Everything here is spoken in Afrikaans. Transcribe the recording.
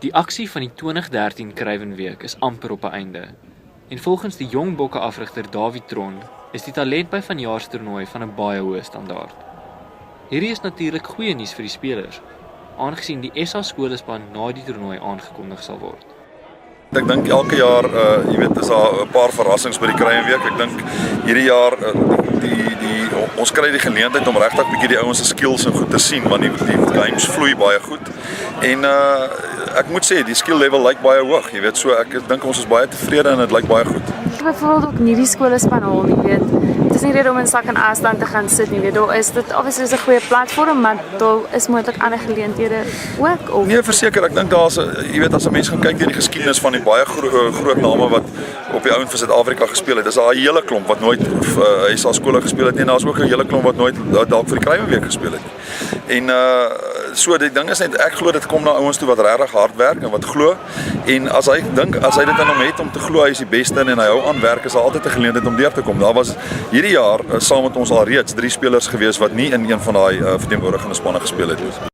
Die aksie van die 2013 Kruiwenweek is amper op 'n einde. En volgens die jong bokke afrigter Dawie Trond is die talent by vanjaar se toernooi van 'n baie hoë standaard. Hierdie is natuurlik goeie nuus vir die spelers, aangesien die SA skolespan na die toernooi aangekondig sal word. Ek dink elke jaar, jy weet, is daar 'n paar verrassings by die Kruiwenweek. Ek dink hierdie jaar ons kry die geleentheid om regtig bietjie die ouens se skills en goed te sien, want die games vloei baie goed. En ek moet sê die skill level lyk baie hoog, jy weet, so ek dink ons is baie tevrede en dit lyk baie goed. Byvoorbeeld ook nie die skolespan haal nie, weet. Het is nie rede om in sak en afstand te gaan sit nie, weet. Daar is dit obviously is 'n goeie platform, maar daar is moontlik ander geleenthede ook. Of Nee, verseker, ek dink daar's, jy weet, as 'n mens gaan kyk deur die geskiedenis van die baie groot name wat op die ouen vir Suid-Afrika gespeel het, is daar 'n hele klomp wat nooit SA skole gespeel het nie, en daar's ook 'n hele klomp wat nooit dalk vir die Kruiwenweek gespeel het. En so die ding is net, ek glo dit kom na ouens toe wat regtig hard werk en wat glo, en as hy dit in hom het om te glo hy is die beste en hy hou aan werk, is daar altyd 'n geleentheid om deur te kom. Daar was hierdie jaar saam met ons al reeds 3 spelers gewees wat nie in een van daai verteenwoordigende spanne gespeel het.